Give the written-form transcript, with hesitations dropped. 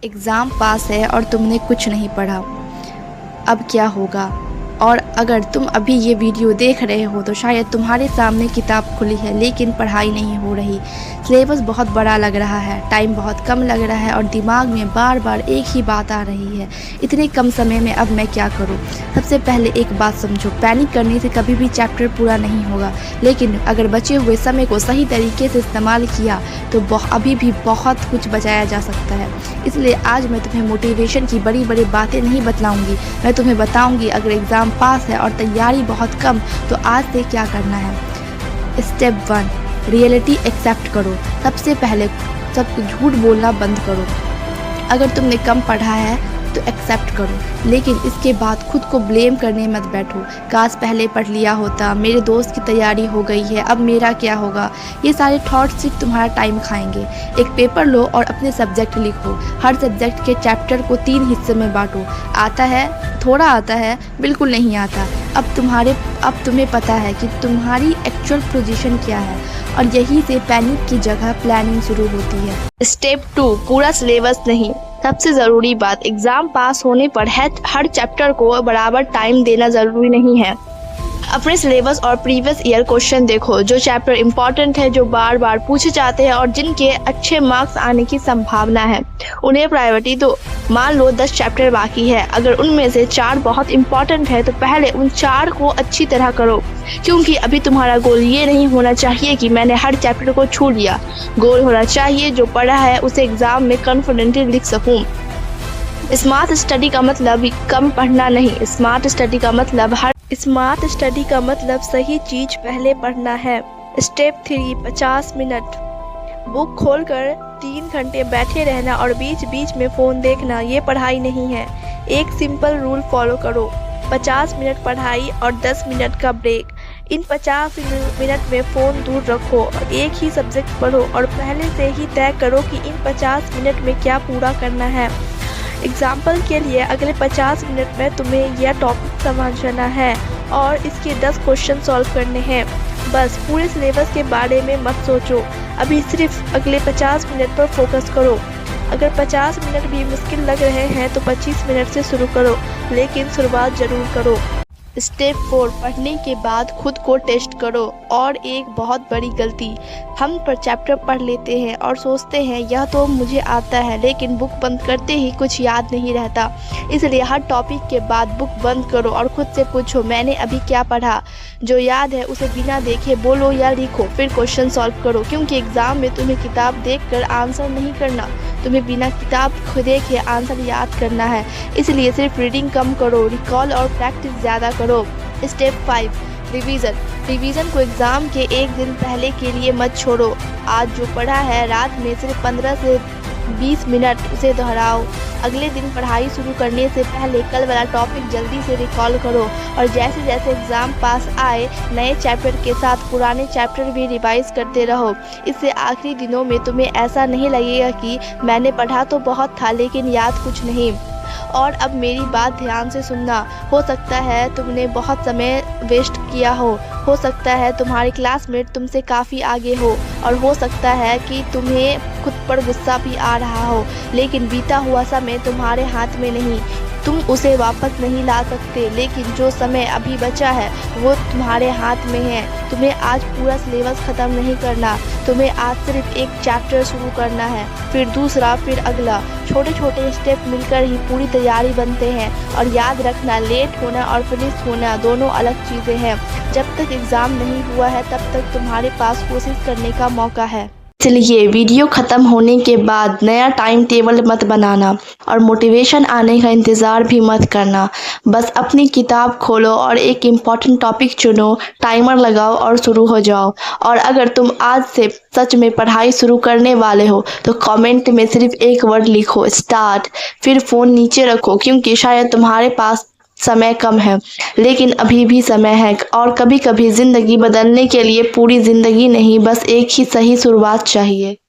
Exam pass है और तुमने कुछ नहीं पढ़ा, अब क्या होगा? और अगर तुम अभी ये वीडियो देख रहे हो तो शायद तुम्हारे सामने किताब खुली है लेकिन पढ़ाई नहीं हो रही। सिलेबस बहुत बड़ा लग रहा है, टाइम बहुत कम लग रहा है और दिमाग में बार बार एक ही बात आ रही है, इतने कम समय में अब मैं क्या करूं? सबसे पहले एक बात समझो, पैनिक करने से कभी भी चैप्टर पूरा नहीं होगा, लेकिन अगर बचे हुए समय को सही तरीके से इस्तेमाल किया तो अभी भी बहुत कुछ बचाया जा सकता है। इसलिए आज मैं तुम्हें मोटिवेशन की बड़ी बड़ी बातें नहीं बतलाऊंगी, मैं तुम्हें बताऊंगी अगर एग्ज़ाम पास है और तैयारी बहुत कम तो आज से क्या करना है। स्टेप 1, रियलिटी एक्सेप्ट करो। सबसे पहले सब झूठ बोलना बंद करो। अगर तुमने कम पढ़ा है तो एक्सेप्ट करो, लेकिन इसके बाद खुद को ब्लेम करने मत बैठो। काश पहले पढ़ लिया होता, मेरे दोस्त की तैयारी हो गई है, अब मेरा क्या होगा? ये सारे थॉट्स सिर्फ तुम्हारा टाइम खाएंगे। एक पेपर लो और अपने सब्जेक्ट लिखो। हर सब्जेक्ट के चैप्टर को 3 हिस्से में बांटो। आता है, थोड़ा आता है, बिल्कुल नहीं आता। अब तुम्हें पता है कि तुम्हारी एक्चुअल पोजीशन क्या है और यहीं से पैनिक की जगह प्लानिंग शुरू होती है। स्टेप 2, पूरा सिलेबस नहीं। सबसे ज़रूरी बात, एग्ज़ाम पास होने पर हर चैप्टर को बराबर टाइम देना ज़रूरी नहीं है। अपने सिलेबस और प्रीवियस ईयर क्वेश्चन देखो, जो चैप्टर इम्पॉर्टेंट है, जो बार बार पूछे जाते हैं और जिनके अच्छे मार्क्स आने की संभावना है, उन्हें प्रायोरिटी दो। मान लो 10 चैप्टर बाकी है, अगर उनमें से 4 बहुत इम्पॉर्टेंट है तो पहले उन 4 को अच्छी तरह करो, क्योंकि अभी तुम्हारा गोल ये नहीं होना चाहिए कि मैंने हर चैप्टर को छू लिया। गोल होना चाहिए जो पढ़ा है उसे एग्ज़ाम में कॉन्फिडेंटली लिख सकूँ। स्मार्ट स्टडी का मतलब कम पढ़ना नहीं, स्मार्ट स्टडी का मतलब सही चीज पहले पढ़ना है। Step 3, 50 minute. बुक खोलकर 3 घंटे बैठे रहना और बीच बीच में फ़ोन देखना, ये पढ़ाई नहीं है। एक सिंपल रूल फॉलो करो, 50 मिनट पढ़ाई और 10 मिनट का ब्रेक। इन 50 मिनट में फ़ोन दूर रखो और एक ही सब्जेक्ट पढ़ो और पहले से ही तय करो कि इन 50 मिनट में क्या पूरा करना है। एग्जाम्पल के लिए अगले 50 मिनट में तुम्हें यह टॉपिक समझना है और इसके 10 क्वेश्चन सॉल्व करने हैं। बस पूरे सिलेबस के बारे में मत सोचो, अभी सिर्फ अगले 50 मिनट पर फोकस करो। अगर 50 मिनट भी मुश्किल लग रहे हैं तो 25 मिनट से शुरू करो, लेकिन शुरुआत ज़रूर करो। स्टेप 4, पढ़ने के बाद खुद को टेस्ट करो। और एक बहुत बड़ी गलती, हम पर चैप्टर पढ़ लेते हैं और सोचते हैं यह तो मुझे आता है, लेकिन बुक बंद करते ही कुछ याद नहीं रहता। इसलिए हर टॉपिक के बाद बुक बंद करो और खुद से पूछो, मैंने अभी क्या पढ़ा? जो याद है उसे बिना देखे बोलो या लिखो, फिर क्वेश्चन सॉल्व करो, क्योंकि एग्ज़ाम में तुम्हें किताब देखकर आंसर नहीं करना, तुम्हें बिना किताब देखे आंसर याद करना है। इसलिए सिर्फ रीडिंग कम करो, रिकॉल और प्रैक्टिस ज़्यादा करो। स्टेप 5, रिवीजन को एग्ज़ाम के एक दिन पहले के लिए मत छोड़ो। आज जो पढ़ा है रात में सिर्फ 15 से 20 मिनट उसे दोहराओ। अगले दिन पढ़ाई शुरू करने से पहले कल वाला टॉपिक जल्दी से रिकॉल करो और जैसे जैसे एग्ज़ाम पास आए नए चैप्टर के साथ पुराने चैप्टर भी रिवाइज करते रहो। इससे आखिरी दिनों में तुम्हें ऐसा नहीं लगेगा कि मैंने पढ़ा तो बहुत था लेकिन याद कुछ नहीं। और अब मेरी बात ध्यान से सुनना, हो सकता है तुमने बहुत समय वेस्ट किया हो सकता है तुम्हारे क्लासमेट तुमसे काफ़ी आगे हो और हो सकता है कि तुम्हें खुद पर गुस्सा भी आ रहा हो, लेकिन बीता हुआ समय तुम्हारे हाथ में नहीं, तुम उसे वापस नहीं ला सकते, लेकिन जो समय अभी बचा है वो तुम्हारे हाथ में है। तुम्हें आज पूरा सिलेबस ख़त्म नहीं करना, तुम्हें आज सिर्फ एक चैप्टर शुरू करना है, फिर दूसरा, फिर अगला। छोटे छोटे स्टेप मिलकर ही पूरी तैयारी बनते हैं। और याद रखना, लेट होना और फिनिश होना दोनों अलग चीज़ें हैं। जब तक एग्ज़ाम नहीं हुआ है तब तक तुम्हारे पास कोशिश करने का मौका है। इसलिए वीडियो ख़त्म होने के बाद नया टाइम टेबल मत बनाना और मोटिवेशन आने का इंतज़ार भी मत करना। बस अपनी किताब खोलो और एक इम्पॉर्टेंट टॉपिक चुनो, टाइमर लगाओ और शुरू हो जाओ। और अगर तुम आज से सच में पढ़ाई शुरू करने वाले हो तो कमेंट में सिर्फ एक वर्ड लिखो, स्टार्ट। फिर फ़ोन नीचे रखो, क्योंकि शायद तुम्हारे पास समय कम है, लेकिन अभी भी समय है। और कभी कभी ज़िंदगी बदलने के लिए पूरी ज़िंदगी नहीं, बस एक ही सही शुरुआत चाहिए।